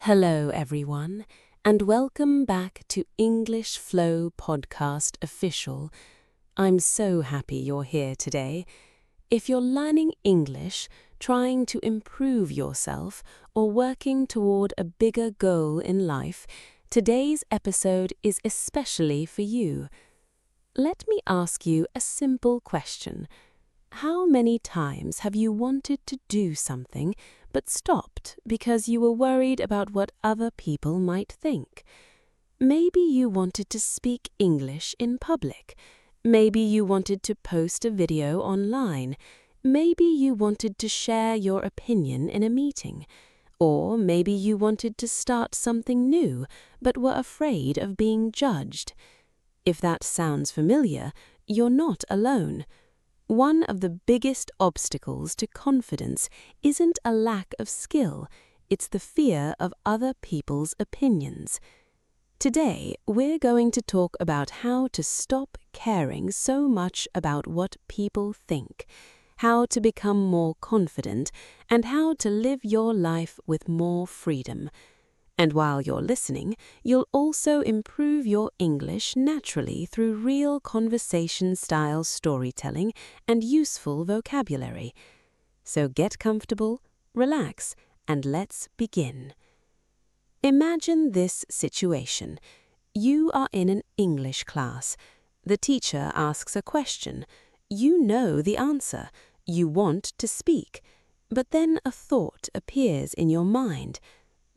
Hello, everyone, and welcome back to English Flow Podcast Official. I'm so happy you're here today. If you're learning English, trying to improve yourself, or working toward a bigger goal in life, today's episode is especially for you. Let me ask you a simple question. How many times have you wanted to do something but stopped because you were worried about what other people might think? Maybe you wanted to speak English in public. Maybe you wanted to post a video online. Maybe you wanted to share your opinion in a meeting. Or maybe you wanted to start something new but were afraid of being judged. If that sounds familiar, you're not alone. One of the biggest obstacles to confidence isn't a lack of skill, it's the fear of other people's opinions. Today, we're going to talk about how to stop caring so much about what people think, how to become more confident, and how to live your life with more freedom. And while you're listening, you'll also improve your English naturally through real conversation-style storytelling and useful vocabulary. So get comfortable, relax, and let's begin. Imagine this situation. You are in an English class. The teacher asks a question. You know the answer. You want to speak. But then a thought appears in your mind.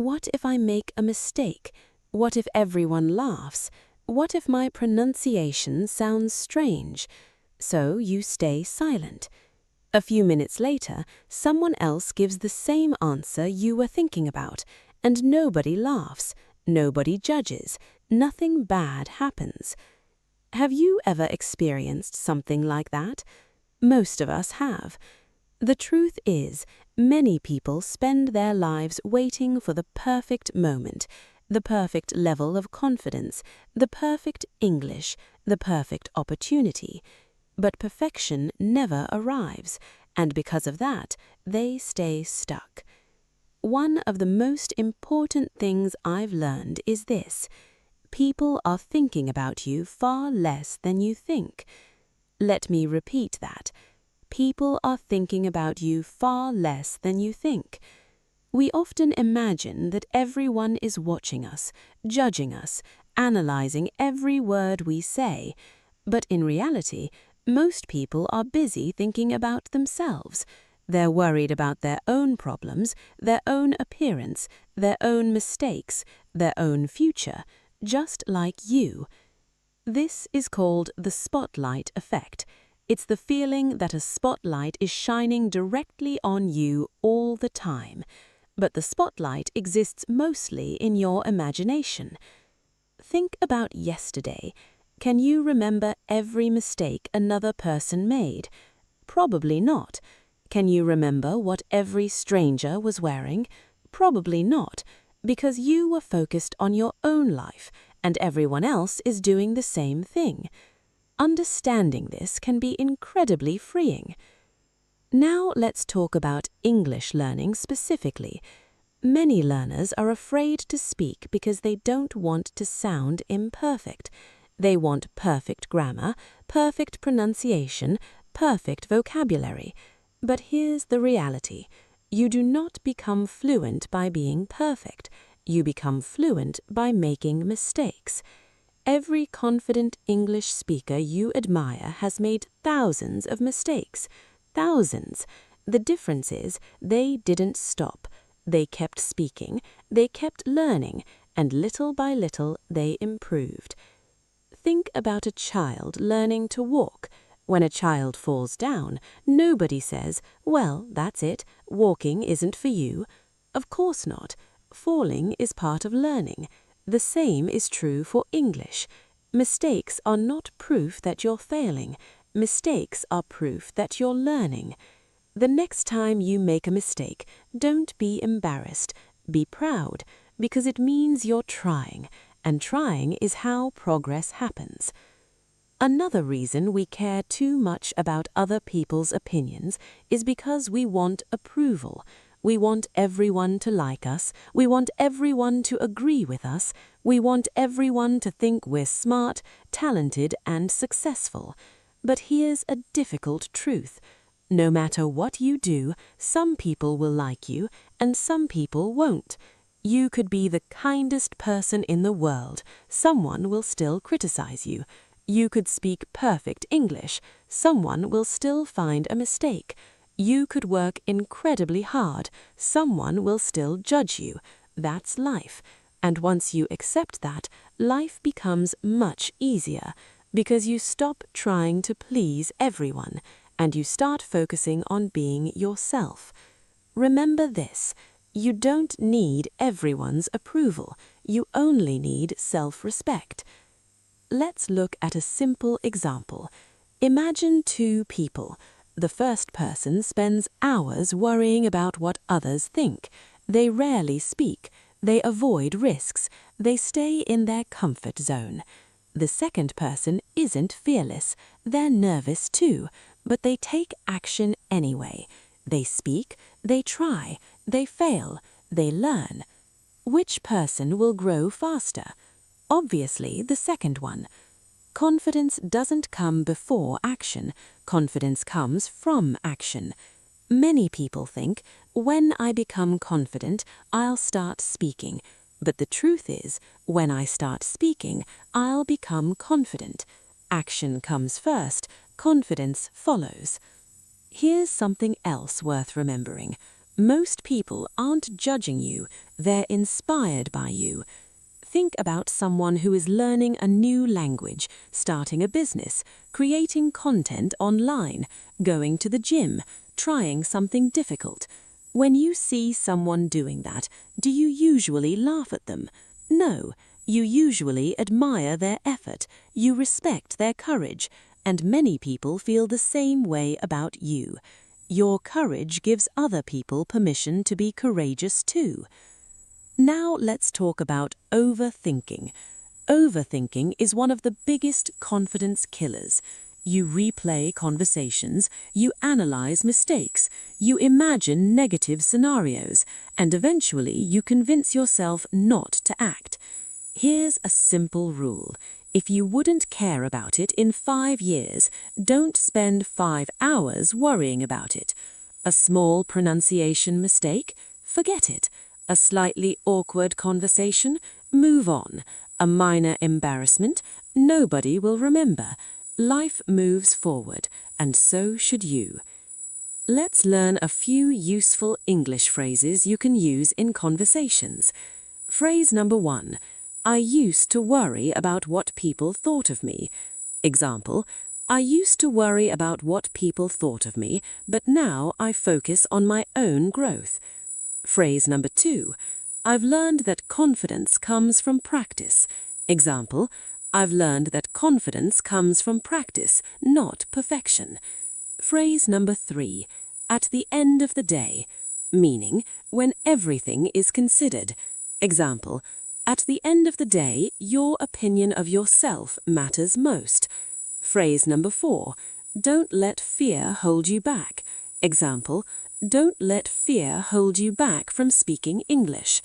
What if I make a mistake? What if everyone laughs? What if my pronunciation sounds strange? So you stay silent. A few minutes later, someone else gives the same answer you were thinking about, and nobody laughs, nobody judges, nothing bad happens. Have you ever experienced something like that? Most of us have. The truth is, many people spend their lives waiting for the perfect moment, the perfect level of confidence, the perfect English, the perfect opportunity. But perfection never arrives, and because of that, they stay stuck. One of the most important things I've learned is this: people are thinking about you far less than you think. Let me repeat that. People are thinking about you far less than you think. We often imagine that everyone is watching us, judging us, analyzing every word we say. But in reality, most people are busy thinking about themselves. They're worried about their own problems, their own appearance, their own mistakes, their own future, just like you. This is called the spotlight effect. It's the feeling that a spotlight is shining directly on you all the time. But the spotlight exists mostly in your imagination. Think about yesterday. Can you remember every mistake another person made? Probably not. Can you remember what every stranger was wearing? Probably not, because you were focused on your own life, and everyone else is doing the same thing. Understanding this can be incredibly freeing. Now let's talk about English learning specifically. Many learners are afraid to speak because they don't want to sound imperfect. They want perfect grammar, perfect pronunciation, perfect vocabulary. But here's the reality. You do not become fluent by being perfect. You become fluent by making mistakes. Every confident English speaker you admire has made thousands of mistakes. Thousands. The difference is they didn't stop. They kept speaking, they kept learning, and little by little they improved. Think about a child learning to walk. When a child falls down, nobody says, "Well, that's it, walking isn't for you." Of course not. Falling is part of learning. The same is true for English. Mistakes are not proof that you're failing. Mistakes are proof that you're learning. The next time you make a mistake, don't be embarrassed. Be proud, because it means you're trying, and trying is how progress happens. Another reason we care too much about other people's opinions is because we want approval. We want everyone to like us. We want everyone to agree with us. We want everyone to think we're smart, talented, and successful. But here's a difficult truth. No matter what you do, some people will like you and some people won't. You could be the kindest person in the world. Someone will still criticize you. You could speak perfect English. Someone will still find a mistake. You could work incredibly hard. Someone will still judge you. That's life. And once you accept that, life becomes much easier because you stop trying to please everyone and you start focusing on being yourself. Remember this. You don't need everyone's approval. You only need self-respect. Let's look at a simple example. Imagine two people. The first person spends hours worrying about what others think. They rarely speak. They avoid risks. They stay in their comfort zone. The second person isn't fearless. They're nervous too, but they take action anyway. They speak, they try, they fail, they learn. Which person will grow faster? Obviously, the second one. Confidence doesn't come before action. Confidence comes from action. Many people think, when I become confident, I'll start speaking. But the truth is, when I start speaking, I'll become confident. Action comes first, confidence follows. Here's something else worth remembering. Most people aren't judging you, they're inspired by you. Think about someone who is learning a new language, starting a business, creating content online, going to the gym, trying something difficult. When you see someone doing that, do you usually laugh at them? No, you usually admire their effort, you respect their courage, and many people feel the same way about you. Your courage gives other people permission to be courageous too. Now let's talk about overthinking. Overthinking is one of the biggest confidence killers. You replay conversations, you analyze mistakes, you imagine negative scenarios, and eventually you convince yourself not to act. Here's a simple rule. If you wouldn't care about it in 5 years, don't spend 5 hours worrying about it. A small pronunciation mistake? Forget it. A slightly awkward conversation? Move on. A minor embarrassment? Nobody will remember. Life moves forward, and so should you. Let's learn a few useful English phrases you can use in conversations. Phrase number 1. I used to worry about what people thought of me. Example, I used to worry about what people thought of me, but now I focus on my own growth. Phrase number 2. I've learned that confidence comes from practice. Example, I've learned that confidence comes from practice, not perfection. Phrase number 3. At the end of the day. Meaning, when everything is considered. Example, at the end of the day, your opinion of yourself matters most. Phrase number 4. Don't let fear hold you back. Example, don't let fear hold you back from speaking English.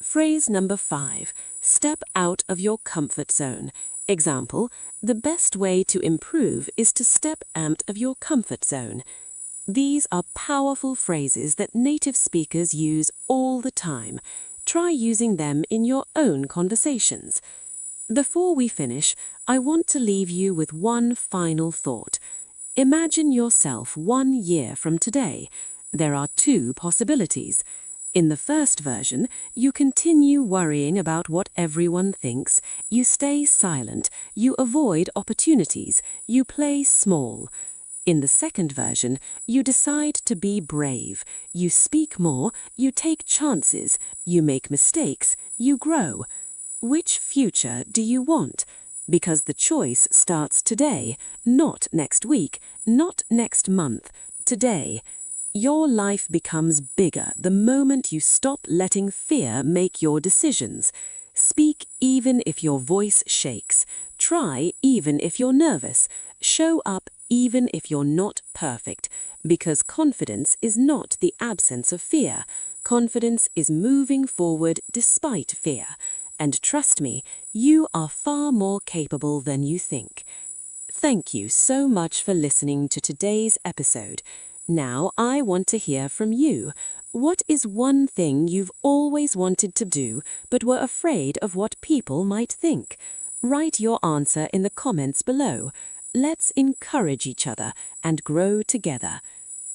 Phrase number 5. Step out of your comfort zone. Example, the best way to improve is to step out of your comfort zone. These are powerful phrases that native speakers use all the time. Try using them in your own conversations. Before we finish, I want to leave you with one final thought. Imagine yourself 1 year from today. There are 2 possibilities. In the first version, you continue worrying about what everyone thinks, you stay silent, you avoid opportunities, you play small. In the second version, you decide to be brave, you speak more, you take chances, you make mistakes, you grow. Which future do you want? Because the choice starts today, not next week, not next month, today. Your life becomes bigger the moment you stop letting fear make your decisions. Speak even if your voice shakes. Try even if you're nervous. Show up even if you're not perfect. Because confidence is not the absence of fear. confidence is moving forward despite fear. And trust me, you are far more capable than you think. Thank you so much for listening to today's episode. Now I want to hear from you. What is one thing you've always wanted to do but were afraid of what people might think? Write your answer in the comments below. Let's encourage each other and grow together.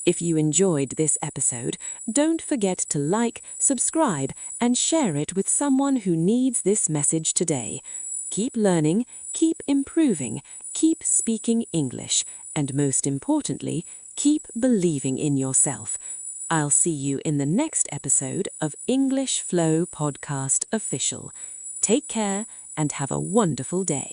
If you enjoyed this episode, don't forget to like, subscribe, and share it with someone who needs this message today. Keep learning, keep improving, keep speaking English, and most importantly, keep believing in yourself. I'll see you in the next episode of English Flow Podcast Official. Take care and have a wonderful day.